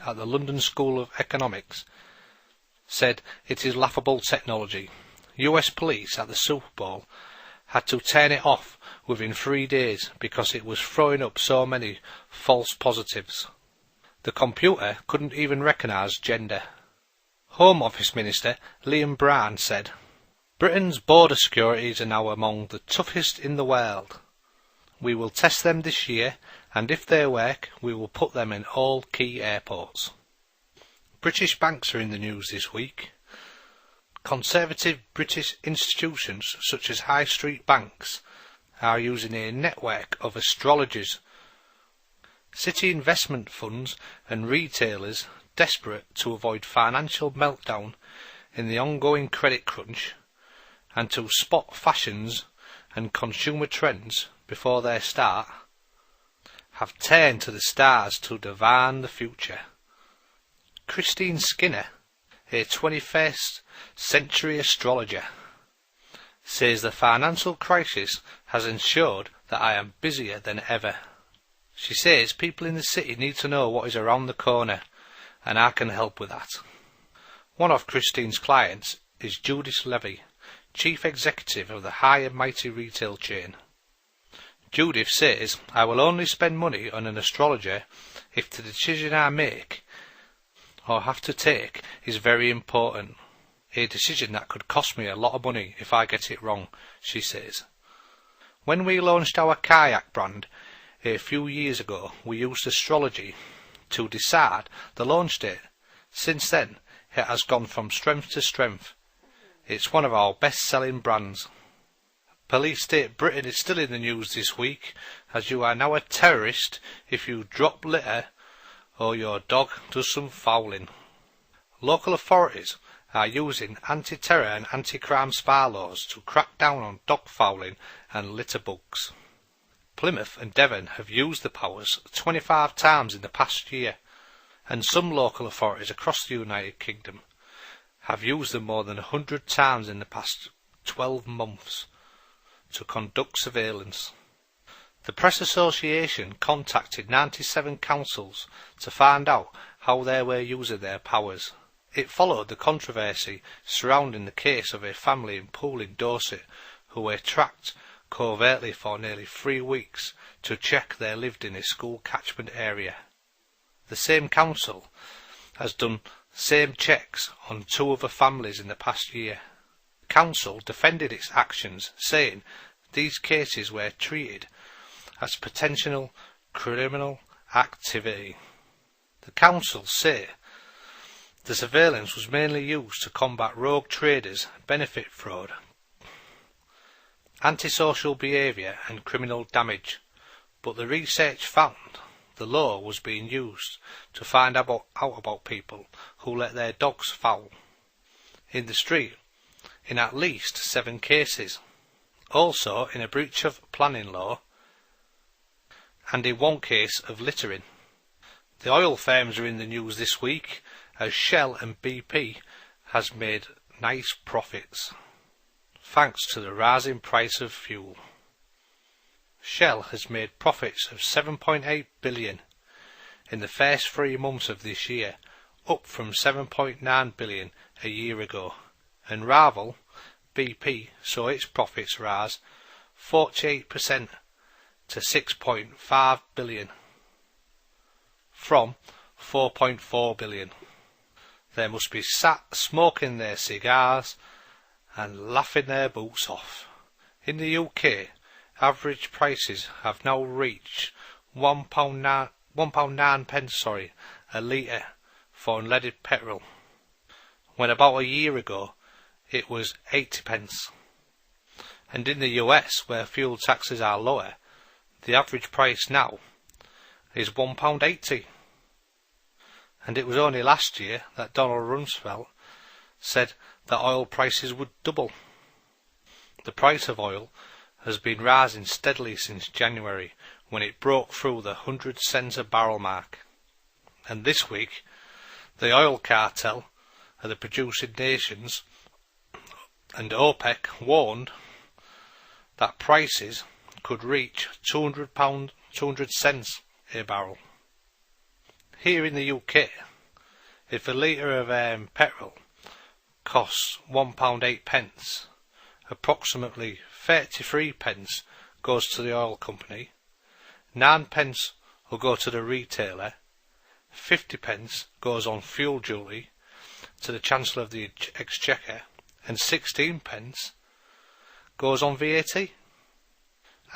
at the London School of Economics, said it is laughable technology. US police at the Super Bowl had to turn it off within 3 days because it was throwing up so many false positives. The computer couldn't even recognise gender. Home Office Minister Liam Bryan said, "Britain's border securities are now among the toughest in the world. We will test them this year, and if they work, we will put them in all key airports." British banks are in the news this week. Conservative British institutions such as high street banks are using a network of astrologers, city investment funds and retailers desperate to avoid financial meltdown in the ongoing credit crunch and to spot fashions and consumer trends before they start, have turned to the stars to divine the future. Christine Skinner, a 21st century astrologer, says the financial crisis has ensured that I am busier than ever. She says people in the city need to know what is around the corner, and I can help with that. One of Christine's clients is Judith Levy, chief executive of the high and mighty retail chain. Judith says, "I will only spend money on an astrologer if the decision I make or have to take is very important, a decision that could cost me a lot of money if I get it wrong," she says. When we launched our kayak brand a few years ago, we used astrology to decide the launch date. Since then, it has gone from strength to strength. It's one of our best-selling brands. Police state Britain is still in the news this week, as you are now a terrorist if you drop litter or your dog does some fouling. Local authorities are using anti-terror and anti-crime spy laws to crack down on dog fouling and litter bugs. Plymouth and Devon have used the powers 25 times in the past year, and some local authorities across the United Kingdom have used them more than 100 times in the past 12 months to conduct surveillance. The Press Association contacted 97 councils to find out how they were using their powers. It followed the controversy surrounding the case of a family in Poole in Dorset who were tracked covertly for nearly 3 weeks to check they lived in a school catchment area. The same council has done same checks on 2 other families in the past year. The council defended its actions, saying these cases were treated as potential criminal activity. The council say the surveillance was mainly used to combat rogue traders, benefit fraud, antisocial behaviour and criminal damage, but the research found the law was being used to find out about people who let their dogs foul in the street in at least 7 cases, also in a breach of planning law and in 1 case of littering. The oil firms are in the news this week as Shell and BP has made nice profits thanks to the rising price of fuel. Shell has made profits of 7.8 billion in the first 3 months of this year, up from 7.9 billion a year ago, and Ravel, BP, saw its profits rise 48% to 6.5 billion from 4.4 billion. They must be sat smoking their cigars and laughing their boots off. In the UK, average prices have now reached £1.09 a litre for unleaded petrol, when about a year ago it was 80p. And in the US, where fuel taxes are lower, the average price now is £1.80. And it was only last year that Donald Rumsfeld said that oil prices would double. The price of oil has been rising steadily since January, when it broke through the 100 cents a barrel mark. And this week, the oil cartel of the producing nations and OPEC warned that prices could reach £200 a barrel. Here in the UK, if a litre of petrol costs £1.08, approximately 33 pence goes to the oil company, 9 pence will go to the retailer, 50 pence goes on fuel duty to the Chancellor of the Exchequer, and 16 pence goes on VAT.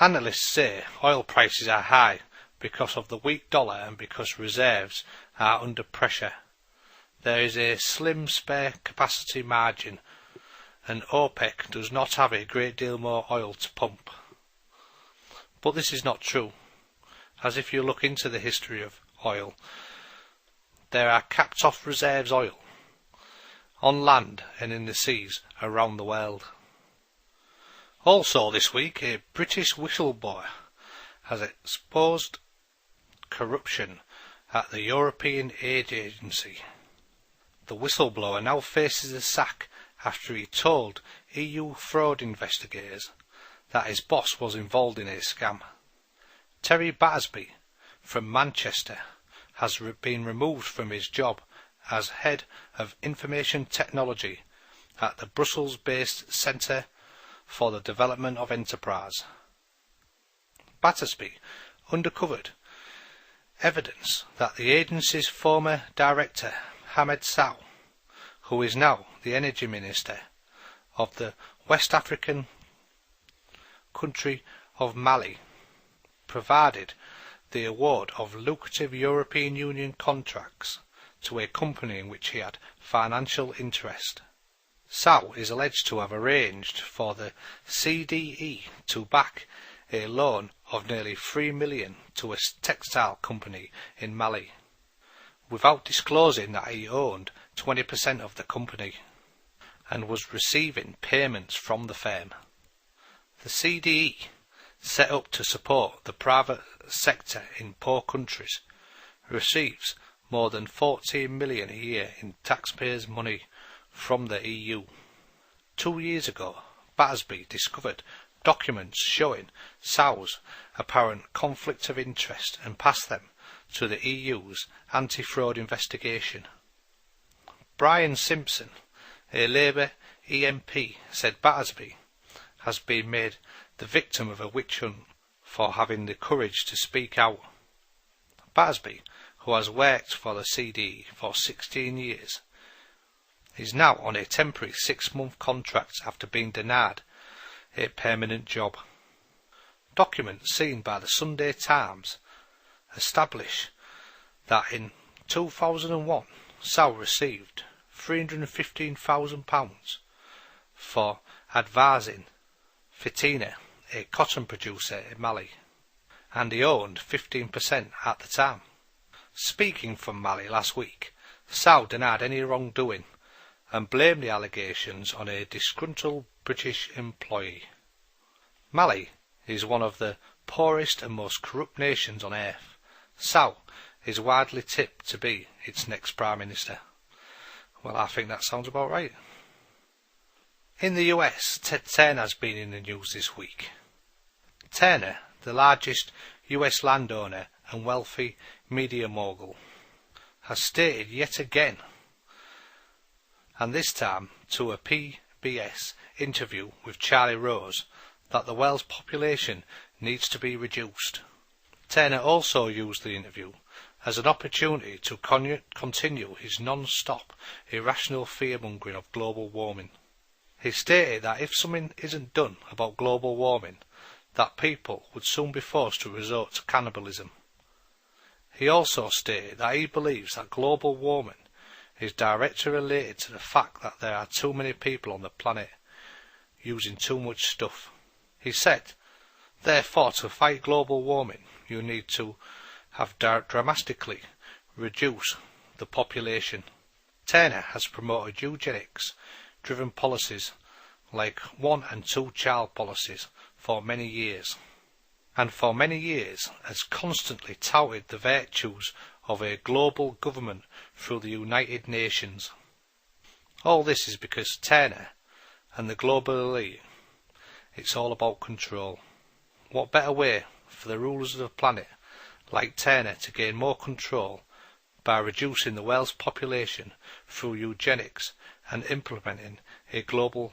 Analysts say oil prices are high because of the weak dollar and because reserves are under pressure. There is a slim spare capacity margin, and OPEC does not have a great deal more oil to pump. But this is not true, as if you look into the history of oil, there are capped off reserves oil on land and in the seas around the world. Also this week, a British whistleblower has exposed corruption at the European Aid Agency. The whistleblower now faces a sack after he told EU fraud investigators that his boss was involved in a scam. Terry Battersby from Manchester has been removed from his job as Head of Information Technology at the Brussels-based Centre for the Development of Enterprise. Battersby uncovered evidence that the agency's former director, Hamed Sow, who is now the Energy Minister of the West African country of Mali, provided the award of lucrative European Union contracts to a company in which he had financial interest. Sow is alleged to have arranged for the CDE to back a loan of nearly $3 million to a textile company in Mali, without disclosing that he owned 20% of the company and was receiving payments from the firm. The CDE, set up to support the private sector in poor countries, receives more than $14 million a year in taxpayers' money from the EU. 2 years ago, Battersby discovered documents showing Sow's apparent conflict of interest and passed them to the EU's anti-fraud investigation. Brian Simpson, a Labour MP, said Battersby has been made the victim of a witch hunt for having the courage to speak out. Battersby, who has worked for the CDE for 16 years, is now on a temporary 6-month contract after being denied a permanent job. Documents seen by the Sunday Times establish that in 2001 Sow received £315,000 for advising Fitina, a cotton producer in Mali, and he owned 15% at the time. Speaking from Mali last week, Sow denied any wrongdoing and blamed the allegations on a disgruntled British employee. Mali is one of the poorest and most corrupt nations on earth. Sow is widely tipped to be its next Prime Minister. Well, I think that sounds about right. In the US, Ted Turner has been in the news this week. Turner, the largest US landowner and wealthy media mogul, has stated yet again, and this time to a PBS interview with Charlie Rose, that the world's population needs to be reduced. Turner also used the interview as an opportunity to continue his non-stop irrational fear-mongering of global warming. He stated that if something isn't done about global warming, that people would soon be forced to resort to cannibalism. He also stated that he believes that global warming is directly related to the fact that there are too many people on the planet using too much stuff. He said, therefore, to fight global warming, you need to have dramatically reduced the population. Turner has promoted eugenics-driven policies like 1- and 2-child policies for many years, and for many years has constantly touted the virtues of a global government through the United Nations. All this is because Turner and the global elite, it's all about control. What better way for the rulers of the planet like Turner to gain more control by reducing the whale's population through eugenics and implementing a global